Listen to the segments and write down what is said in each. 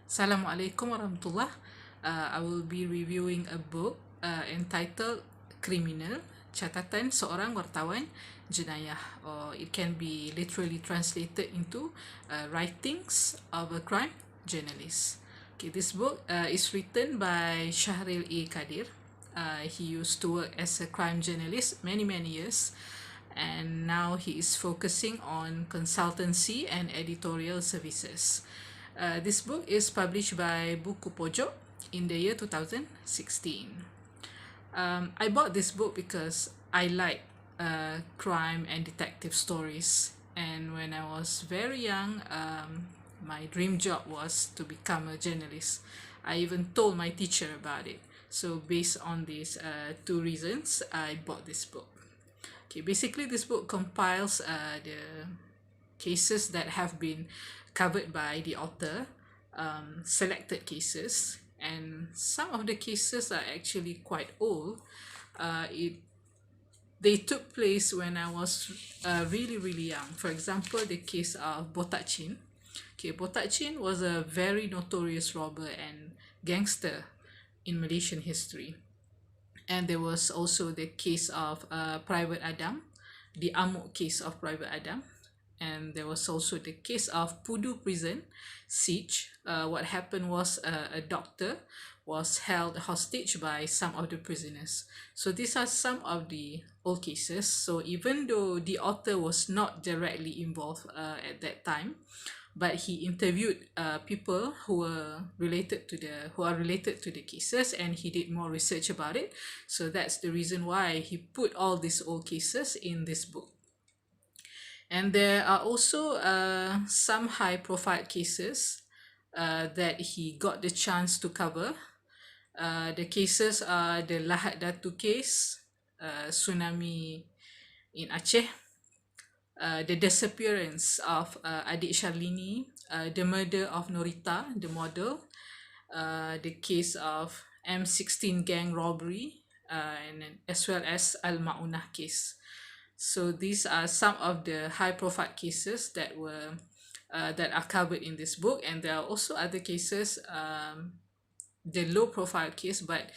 Assalamualaikum warahmatullah. I will be reviewing a book entitled Kriminal, Catatan Seorang Wartawan Jenayah, or it can be literally translated into Writings of a Crime Journalist. Okay, this book is written by Syahril Kadir. He used to work as a crime journalist many years, and now he is focusing on consultancy and editorial services. This book is published by Buku, Pojok in the year 2016. I bought this book because I like crime and detective stories, and when I was very young, my dream job was to become a journalist. I even told my teacher about it. So based on these two reasons, I bought this book. Okay, basically this book compiles the cases that have been covered by the author, selected cases, and some of the cases are actually quite old. They took place when I was really young. For example, the case of Botak Chin. Okay, Botak Chin was a very notorious robber and gangster in Malaysian history. And there was also the case of Private Adam, the Amok case of Private Adam. And there was also the case of Pudu prison siege. What happened was a doctor was held hostage by some of the prisoners. So these are some of the old cases. So even though the author was not directly involved at that time, but he interviewed people who are related to the cases, and he did more research about it. So that's the reason why he put all these old cases in this book. And there are also some high profile cases that he got the chance to cover. The cases are the Lahad Datu case, tsunami in Aceh, the disappearance of Adik Sharlini, the murder of Norita, the model, the case of M16 gang robbery, and as well as Al Maunah case. So these are some of the high-profile cases that are covered in this book, and there are also other cases, the low-profile case, but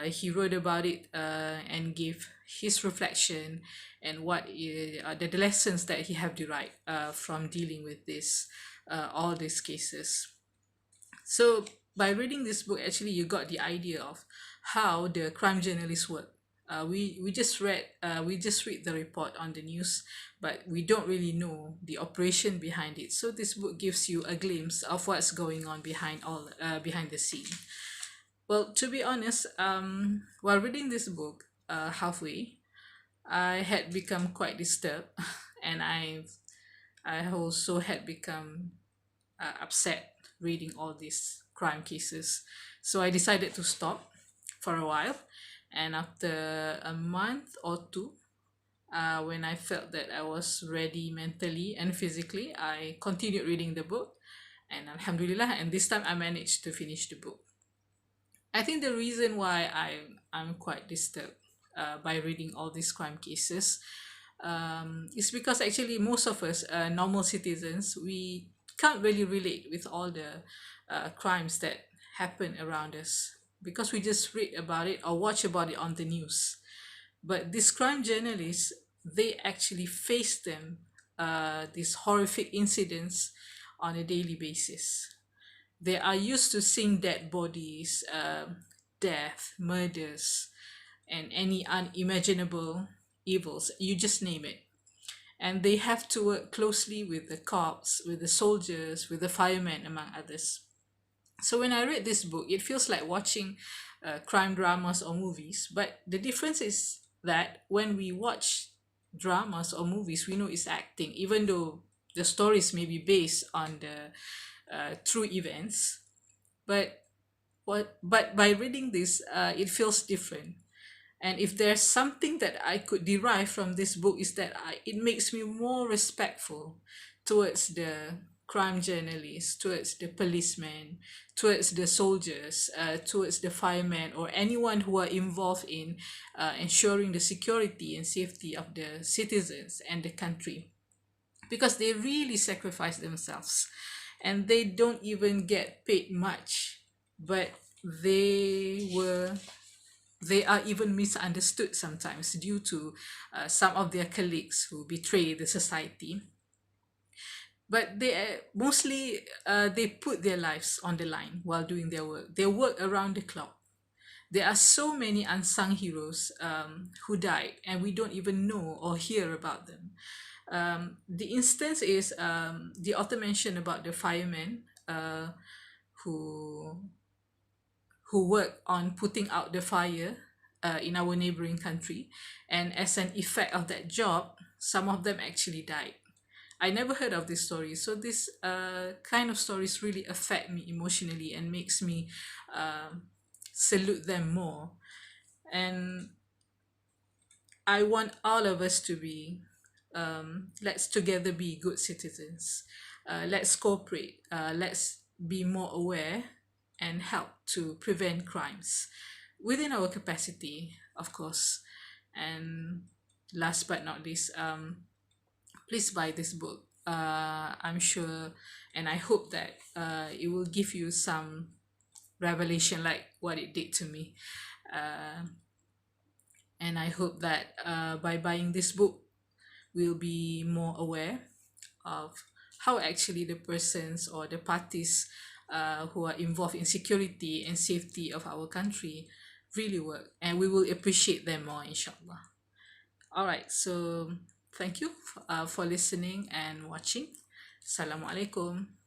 he wrote about it and gave his reflection and what are the lessons that he have derived from dealing with all these cases. So by reading this book, actually you got the idea of how the crime journalists work. We just read the report on the news, but we don't really know the operation behind it. So this book gives you a glimpse of what's going on behind the scene. Well, to be honest, while reading this book, halfway, I had become quite disturbed, and I also had become upset reading all these crime cases. So I decided to stop for a while, and after a month or two, when I felt that I was ready mentally and physically, I continued reading the book, and Alhamdulillah, and this time I managed to finish the book. I think the reason why I'm quite disturbed by reading all these crime cases is because actually most of us, normal citizens, we can't really relate with all the crimes that happen around us, because we just read about it or watch about it on the news. But these crime journalists, they actually face these horrific incidents on a daily basis. They are used to seeing dead bodies, death, murders, and any unimaginable evils, you just name it. And they have to work closely with the cops, with the soldiers, with the firemen, among others. So when I read this book, it feels like watching crime dramas or movies, but the difference is that when we watch dramas or movies, we know it's acting, even though the stories may be based on the true events. But by reading this, it feels different. And if there's something that I could derive from this book, is that it makes me more respectful towards the crime journalists, towards the policemen, towards the soldiers, towards the firemen, or anyone who are involved in ensuring the security and safety of the citizens and the country, because they really sacrifice themselves. and they don't even get paid much, but they were they are even misunderstood sometimes due to some of their colleagues who betray the society. But they mostly they put their lives on the line while doing their work. They work around the clock. There are so many unsung heroes who died, and we don't even know or hear about them. The instance is the author mentioned about the firemen who work on putting out the fire in our neighboring country, and as an effect of that job, some of them actually died. I never heard of this story, so this kind of stories really affect me emotionally and makes me salute them more. And I want all of us to be, let's together be good citizens. Let's cooperate. Let's be more aware and help to prevent crimes within our capacity, of course. And last but not least, please buy this book. I'm sure and I hope that it will give you some revelation like what it did to me. Uh, and I hope that by buying this book, we'll be more aware of how actually the persons or the parties who are involved in security and safety of our country really work, and we will appreciate them more, inshallah. All right, so thank you for listening and watching. Assalamualaikum.